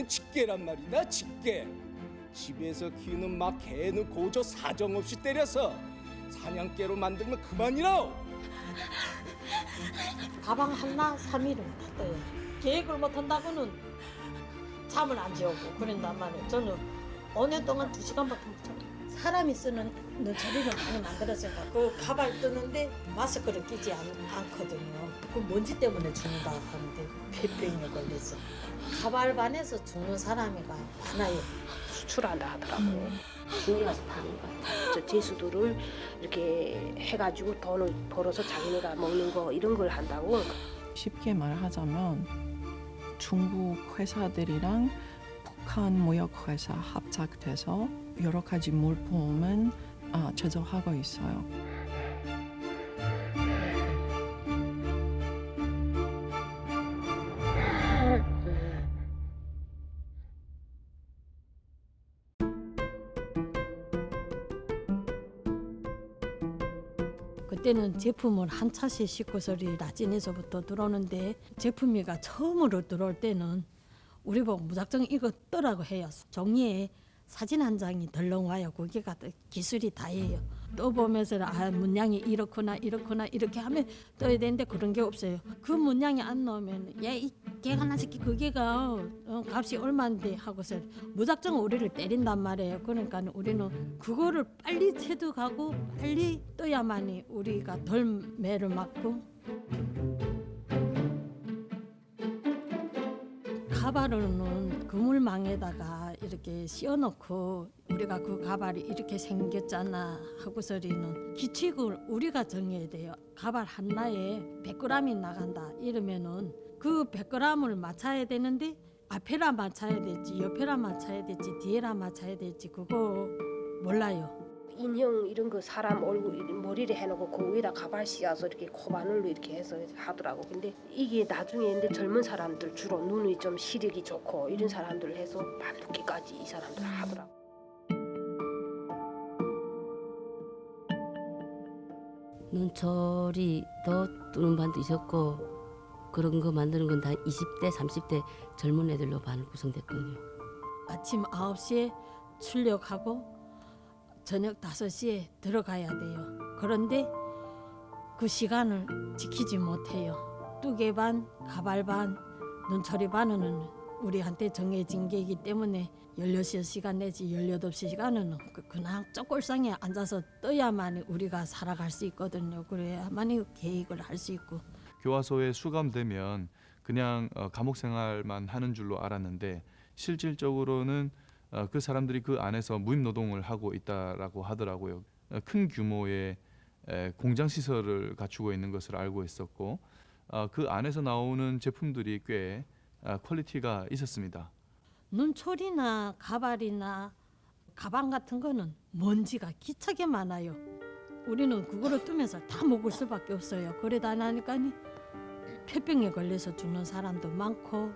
생긴 직계란 말이다. 직계. 집에서 키우는 막 개는 고저 사정없이 때려서 사냥개로 만들면 그만이라오. 가방 하나 3일은 다 떠요. 계획을 못한다고는 잠을 안 재우고 그런단 말이에요. 저는 5년 동안 2시간밖에 못 자요. 사람이 쓰는 눈처리를 많이 만들었으니까 그 가발 뜨는데 마스크를 끼지 않거든요. 그 먼지 때문에 죽는다 하는데 폐병에 걸려서 가발반에서 죽는 사람이가 많아요. 수출한다 하더라고요. 중에 가서 파는 것 같아요. 저 제수도를 이렇게 해가지고 돈을 벌어서 자기네가 먹는 거 이런 걸 한다고. 쉽게 말하자면 중국 회사들이랑 북한 무역 회사 합작돼서 여러 가지 물품은 제조하고 있어요. 그때는 제품을 한 차씩 싣고서리 라진에서부터 들어오는데 제품이가 처음으로 들어올 때는 우리 보고 무작정 이거 떠라고 해요. 종이에 사진 한 장이 덜렁 와요. 거기가 기술이 다예요. 떠보면서 문양이 이렇구나 이렇게 하면 떠야 되는데 그런 게 없어요. 그 문양이 안 나오면 야 이 개가 나 새끼 그게가 값이 얼마인데 하고서 무작정 우리를 때린단 말이에요. 그러니까 우리는 그거를 빨리 체득하고 빨리 떠야만이 우리가 덜 매를 맞고. 가발은 그물망에다가 이렇게 씌워놓고 우리가 그 가발이 이렇게 생겼잖아 하고서리는 기칙을 우리가 정해야 돼요. 가발 하나에 100g이 나간다 이러면은 그 100g을 맞춰야 되는데 앞에라 맞춰야 될지 옆에라 맞춰야 될지 뒤에라 맞춰야 될지 그거 몰라요. 인형 이런 거 사람 얼굴 머리를 해놓고 그 위에다 가발 씌워서 이렇게 코바늘로 이렇게 해서 하더라고. 근데 이게 나중에 근데 젊은 사람들 주로 눈이 좀 시력이 좋고 이런 사람들 해서 밤늦게까지 이 사람들 하더라고. 눈철이 더 뜨는 반도 있었고 그런 거 만드는 건 다 20대, 30대 젊은 애들로 반 구성됐거든요. 아침 9시에 출력하고 저녁 5시에 들어가야 돼요. 그런데 그 시간을 지키지 못해요. 뚜개반, 가발반, 눈처리반은 우리한테 정해진 게이기 때문에 16시간 내지 18시간은 그냥 쪼골상에 앉아서 떠야만 우리가 살아갈 수 있거든요. 그래야만 계획을 할 수 있고. 교화소에 수감되면 그냥 감옥 생활만 하는 줄로 알았는데 실질적으로는 그 사람들이 그 안에서 무임 노동을 하고 있다라고 하더라고요. 큰 규모의 공장 시설을 갖추고 있는 것을 알고 있었고 그 안에서 나오는 제품들이 꽤 퀄리티가 있었습니다. 눈초리나 가발이나 가방 같은 거는 먼지가 기차게 많아요. 우리는 그거를 뜨면서 다 먹을 수밖에 없어요. 그러다 나니까 폐병에 걸려서 죽는 사람도 많고.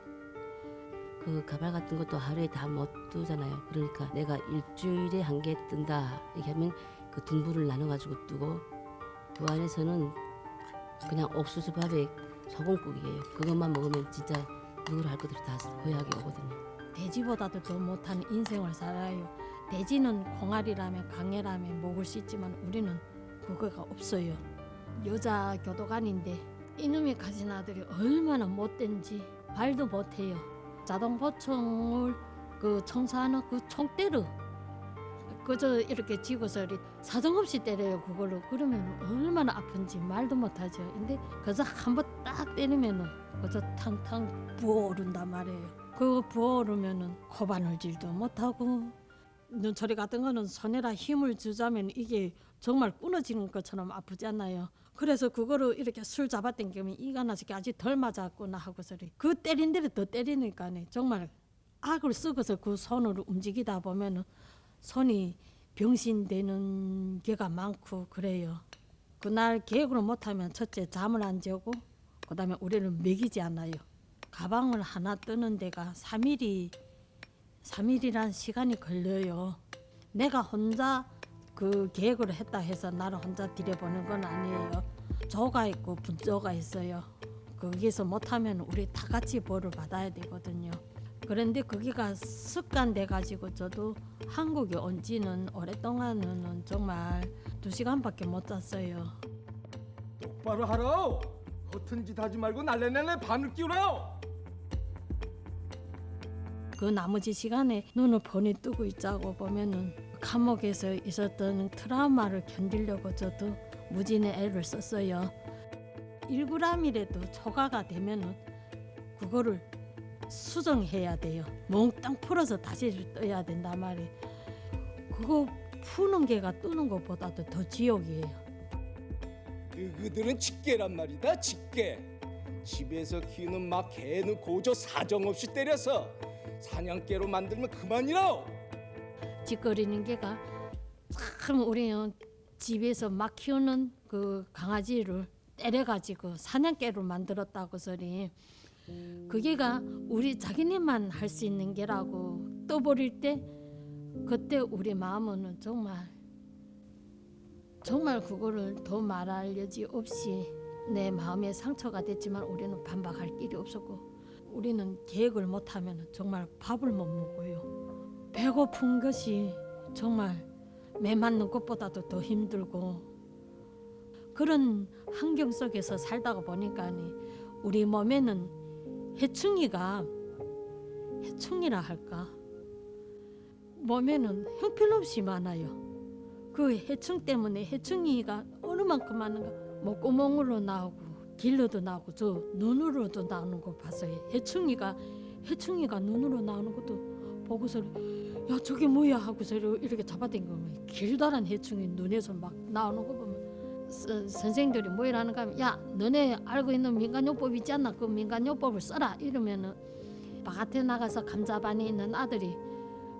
그 가발 같은 것도 하루에 다 못 뜨잖아요. 그러니까 내가 일주일에 한 개 뜬다 이렇게 하면 그 등분을 나눠가지고 뜨고 그 안에서는 그냥 옥수수밥에 소금국이에요. 그것만 먹으면 진짜 누구를 할 것들이 다 허약이 오거든요. 돼지보다도 더 못한 인생을 살아요. 돼지는 콩알이라면 강해라면 먹을 수 있지만 우리는 그거가 없어요. 여자 교도관인데 이놈이 가진 아들이 얼마나 못된지 말도 못해요. 자동 보청을 그 청소하는 그 총대로 그저 이렇게 쥐고서 사정없이 때려요. 그걸로 그러면 얼마나 아픈지 말도 못하죠. 근데 그저 한번 딱 때리면은 그저 탕탕 부어오른단 말이에요. 그 부어오르면은 코바늘질도 못하고 눈초리 같은 거는 손에다 힘을 주자면 이게 정말 끊어지는 것처럼 아프지 않나요? 그래서 그거를 이렇게 술 잡아당기면 이가 나서 아직 덜 맞았구나 하고서 그 때린 대로 더 때리니까 정말 악을 쓰고서 그 손으로 움직이다 보면은 손이 병신되는 게가 많고 그래요. 그날 계획을 못하면 첫째 잠을 안 자고 그다음에 우리를 먹이지 않아요. 가방을 하나 뜨는 데가 3일이란 시간이 걸려요. 내가 혼자 그 계획을 했다 해서 나를 혼자 들여보는 건 아니에요. 조가 있고 분조가 있어요. 거기서 못하면 우리 다 같이 벌을 받아야 되거든요. 그런데 거기가 습관돼 가지고 저도 한국에 온 지는 오랫동안은 정말 2시간밖에 못 잤어요. 똑바로 하라. 허튼 짓 하지 말고 날래날래 밤을 끼우라. 그 나머지 시간에 눈을 뻔히 뜨고 있자고 보면은 감옥에서 있었던 트라우마를 견디려고 저도 무진의 애를 썼어요. 1g이라도 초과가 되면은 그거를 수정해야 돼요. 몽땅 풀어서 다시 떠야 된단 말이에요. 그거 푸는 게가 뜨는 것보다도 더 지옥이에요. 너희들은 직계란 말이다. 직계. 집에서 키우는 막 개는 고저 사정없이 때려서 사냥개로 만들면 그만이라. 짓거리는 게가 참 우리는 집에서 막 키우는 그 강아지를 때려가지고 사냥개로 만들었다고 소리. 그게가 우리 자기네만 할 수 있는 게라고 떠버릴 때 그때 우리 마음은 정말 그거를 더 말할 여지 없이 내 마음에 상처가 됐지만 우리는 반박할 길이 없었고 우리는 계획을 못하면 정말 밥을 못 먹어요. 배고픈 것이 정말 매 맞는 것보다도 더 힘들고 그런 환경 속에서 살다가 보니까 우리 몸에는 해충이라 할까 몸에는 형편없이 많아요. 그 해충 때문에 해충이가 어느 만큼 많은가 목구멍으로 나오고 길로도 나오고 저 눈으로도 나오는 거 봤어요. 해충이가 눈으로 나오는 것도 보고서 야 저게 뭐야 하고서 이렇게 잡아당기면 길다란 해충이 눈에서 막 나오는 거 보면 선생들이 뭐 이러는가 하면 야 너네 알고 있는 민간요법 있지 않나? 그 민간요법을 써라 이러면은 바깥에 나가서 감자반에 있는 아들이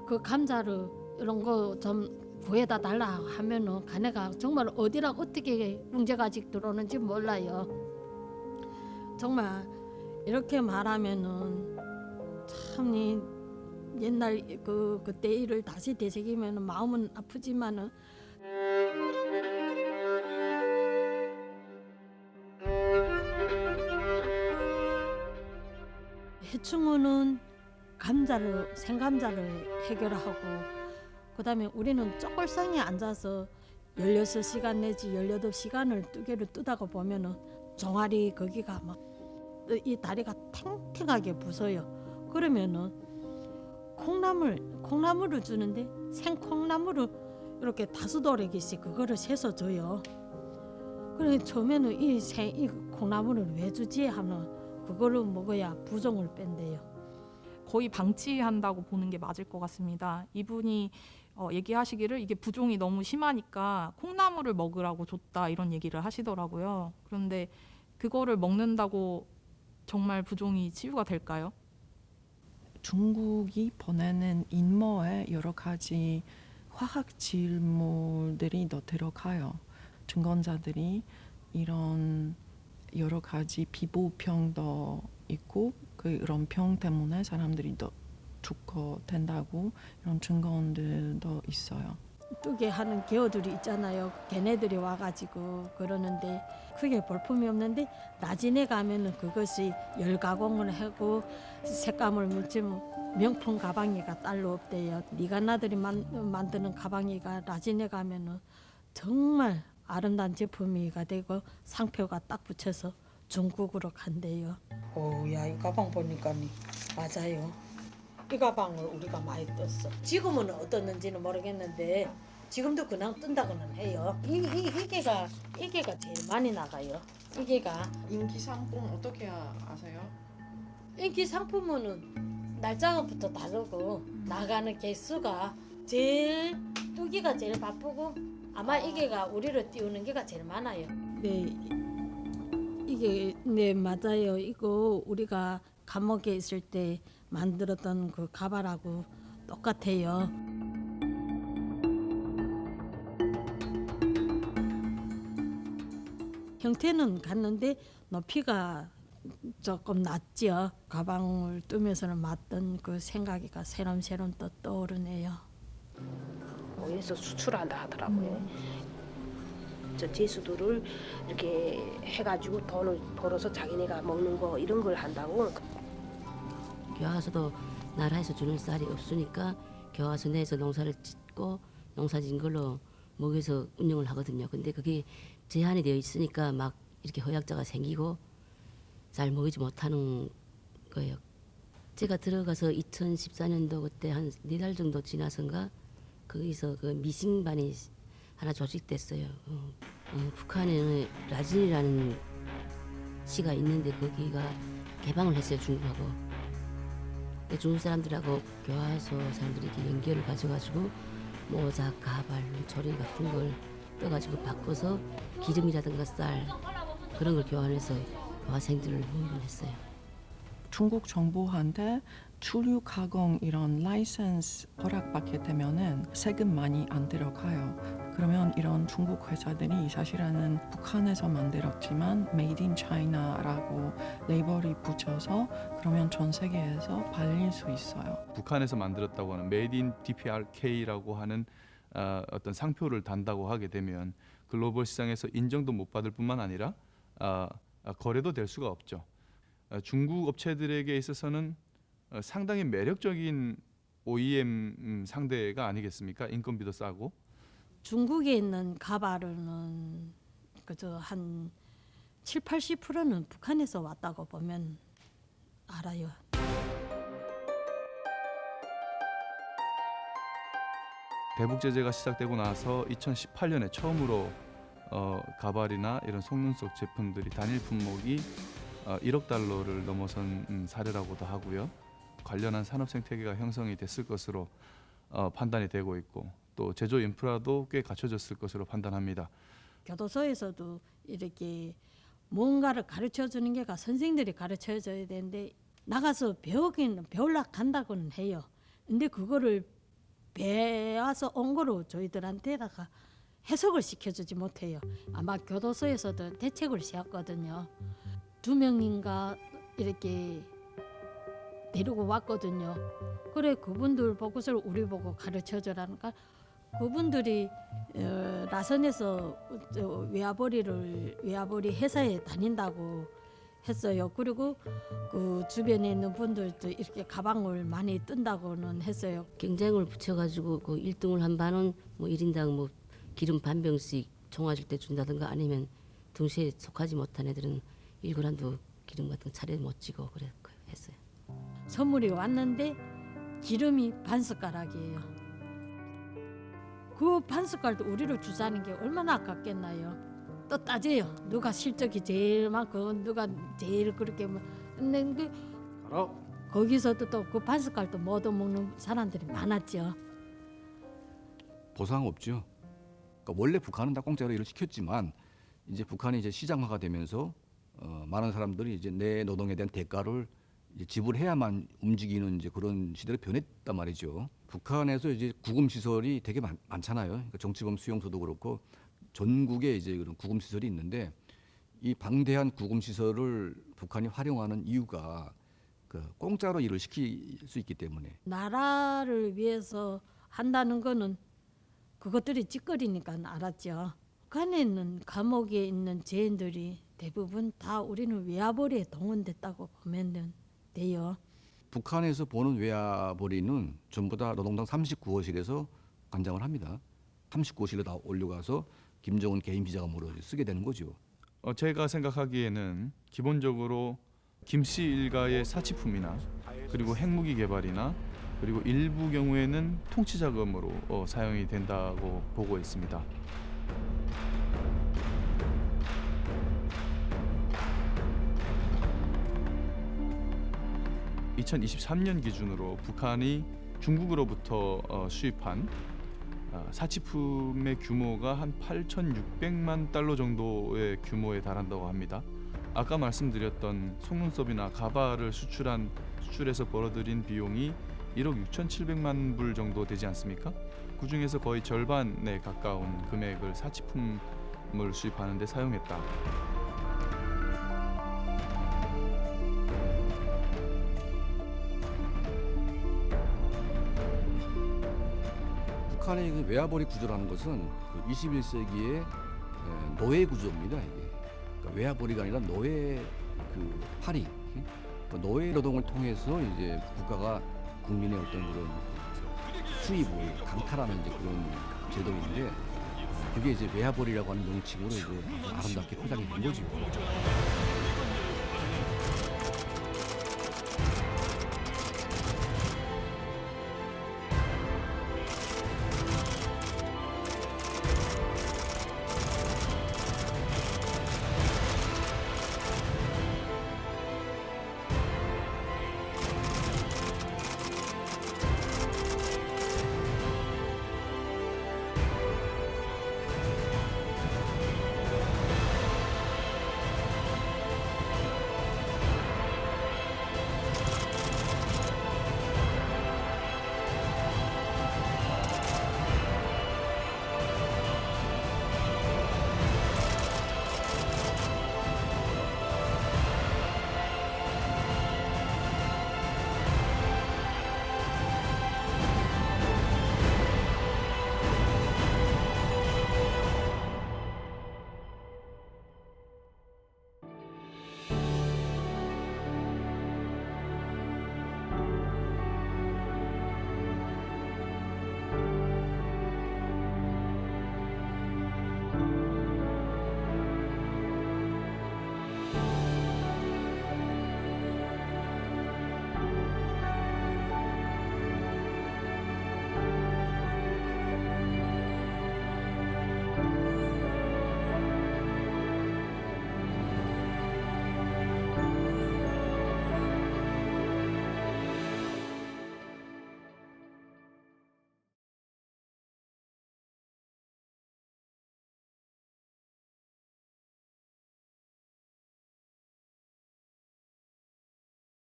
그 감자를 이런 거 좀 구해다 달라 하면은 가네가 정말 어디라 어떻게 문제가 아직 들어오는지 몰라요. 정말 이렇게 말하면은 참 옛날 그때 일을 다시 되새기면은 마음은 아프지만은 해충은 생감자를 해결하고 그다음에 우리는 쪼골상에 앉아서 16시간 내지 18시간을 뜨개를 뜨다가 보면은 종아리 거기가 막 이 다리가 탱탱하게 부서요. 그러면은 콩나물을 주는데 생콩나물을 이렇게 다수도래기씩 그거를 세서 줘요. 그래 처음에는 이 콩나물을 왜 주지 하면 그거를 먹어야 부종을 뺀대요. 거의 방치한다고 보는 게 맞을 것 같습니다. 이분이 얘기하시기를 이게 부종이 너무 심하니까 콩나물을 먹으라고 줬다 이런 얘기를 하시더라고요. 그런데 그거를 먹는다고 정말 부종이 치유가 될까요? 중국이 보내는 인모에 여러 가지 화학 질물들이 더 들어가요. 증권자들이 이런 여러 가지 피부병도 있고 그런 병 때문에 사람들이 더 죽고 된다고 이런 증거들도 있어요. 뜨개 하는 개어들이 있잖아요. 걔네들이 와가지고 그러는데 크게 볼품이 없는데 나진에 가면은 그것이 열 가공을 하고 색감을 묻히면 명품 가방이가 딸로 없대요. 니간나들이 만드는 가방이가 나진에 가면은 정말 아름다운 제품이가 되고 상표가 딱 붙여서 중국으로 간대요. 야, 이 가방 보니까 맞아요. 이 가방을 우리가 많이 떴어. 지금은 어떻는지는 모르겠는데 지금도 그냥 뜬다고는 해요. 이게가 제일 많이 나가요. 이게가 인기 상품 어떻게 아세요? 인기 상품은 날짜부터 다르고 나가는 개수가 제일 뜨기가 제일 바쁘고 아마 이게가 우리를 띄우는 게가 제일 많아요. 네, 이게 네 맞아요. 이거 우리가 감옥에 있을 때 만들었던 그 가발하고 똑같아요. 형태는 같는데 높이가 조금 낮죠. 가방을 뜨면서는 맞던 그 생각이가 새롬새롬 또 떠오르네요. 거기서 수출한다 하더라고요. 저 제수들을 이렇게 해가지고 돈을 벌어서 자기네가 먹는 거 이런 걸 한다고. 와서도 나라에서 주는 쌀이 없으니까 교화소 내에서 농사를 짓고 농사진 걸로 먹여서 운영을 하거든요. 근데 그게 제한이 되어 있으니까 막 이렇게 허약자가 생기고 잘 먹이지 못하는 거예요. 제가 들어가서 2014년도 그때 한 4달 정도 지나선가 거기서 그 미싱반이 하나 조직됐어요. 북한에는 라진이라는 시가 있는데 거기가 개방을 했어요, 중국하고. 중국 사람들하고 교화소 사람들이 이렇게 연결을 가져가지고 모자, 가발, 조리 같은 걸 떠가지고 바꿔서 기름이라든가 쌀 그런 걸 교환해서 교화생들을 모으긴 했어요. 중국 정부한테 주류 가공 이런 라이센스 허락받게 되면은 세금 많이 안 들어가요. 그러면 이런 중국 회사들이 사실은 북한에서 만들었지만 Made in China라고 레이블이 붙여서 그러면 전 세계에서 팔릴 수 있어요. 북한에서 만들었다고 하는 Made in DPRK라고 하는 어떤 상표를 단다고 하게 되면 글로벌 시장에서 인정도 못 받을 뿐만 아니라 거래도 될 수가 없죠. 중국 업체들에게 있어서는 상당히 매력적인 OEM 상대가 아니겠습니까? 인건비도 싸고. 중국에 있는 가발은 그저 한 70~80%는 북한에서 왔다고 보면 알아요. 대북 제재가 시작되고 나서 2018년에 처음으로 가발이나 이런 속눈썹 제품들이 단일 품목이 1억 달러를 넘어선 사례라고도 하고요. 관련한 산업 생태계가 형성이 됐을 것으로 판단이 되고 있고 또 제조 인프라도 꽤 갖춰졌을 것으로 판단합니다. 교도소에서도 이렇게 뭔가를 가르쳐 주는 게가 선생들이 가르쳐 줘야 되는데 나가서 배우러 간다고는 해요. 근데 그거를 배워서 온 거로 저희들한테다가 해석을 시켜주지 못해요. 아마 교도소에서도 대책을 세웠거든요. 2명인가 이렇게 데리고 왔거든요. 그래 그분들 보고서 우리 보고 가르쳐주라니까 그분들이 라선에서 외화벌이 회사에 다닌다고 했어요. 그리고 그 주변에 있는 분들도 이렇게 가방을 많이 뜬다고는 했어요. 경쟁을 붙여가지고 그 1등을 한 반은 뭐 1인당 뭐 기름 반 병씩 종아줄 때 준다든가 아니면 동시에 속하지 못한 애들은 1g도 기름 같은 거 차례 못 지고 그래 했어요. 선물이 왔는데 기름이 반 숟가락이에요. 그 반 숟갈도 우리를 주자는 게 얼마나 아깝겠나요. 또 따져요. 누가 실적이 제일 많고 누가 제일 그렇게 근데 거기서도 또 그 반 숟갈도 못 먹는 사람들이 많았죠. 보상 없죠. 그러니까 원래 북한은 다 공짜로 일을 시켰지만 이제 북한이 이제 시장화가 되면서 많은 사람들이 이제 내 노동에 대한 대가를 이제 지불해야만 움직이는 이제 그런 시대로 변했단 말이죠. 북한에서 이제 구금 시설이 되게 많잖아요. 그러니까 정치범 수용소도 그렇고 전국에 이제 그런 구금 시설이 있는데 이 방대한 구금 시설을 북한이 활용하는 이유가 그 공짜로 일을 시킬 수 있기 때문에. 나라를 위해서 한다는 거는 그것들이 찌꺼리니까 알았죠. 북한에 있는 감옥에 있는 죄인들이 대부분 다 우리는 외화벌이에 동원됐다고 보면 돼요. 북한에서 보는 외화벌이는 전부 다 노동당 39호실에서 관장을 합니다. 39호실에 다 올려가서 김정은 개인 비자금으로 쓰게 되는 거죠. 제가 생각하기에는 기본적으로 김씨 일가의 사치품이나 그리고 핵무기 개발이나 그리고 일부 경우에는 통치 자금으로 사용이 된다고 보고 있습니다. (2023년) 기준으로 북한이 중국으로부터 수입한 사치품의 규모가 한 8,600만 달러 정도의 규모에 달한다고 합니다. 아까 말씀드렸던 속눈썹이나 가발을 수출해서 벌어들인 비용이 1억 6,700만 불 정도 되지 않습니까? 그 중에서 거의 절반에 가까운 금액을 사치품을 수입하는 데 사용했다. 북한의 그 외화벌이 구조라는 것은 그 21세기의 노예 구조입니다. 이게 그러니까 외화벌이가 아니라 노예 그 파리, 그 노예 노동을 통해서 이제 국가가 국민의 어떤 그런 수입을 강탈하는 이제 그런 제도인데 그게 이제 외화벌이라고 하는 명칭으로 이제 아름답게 포장이 된 거죠.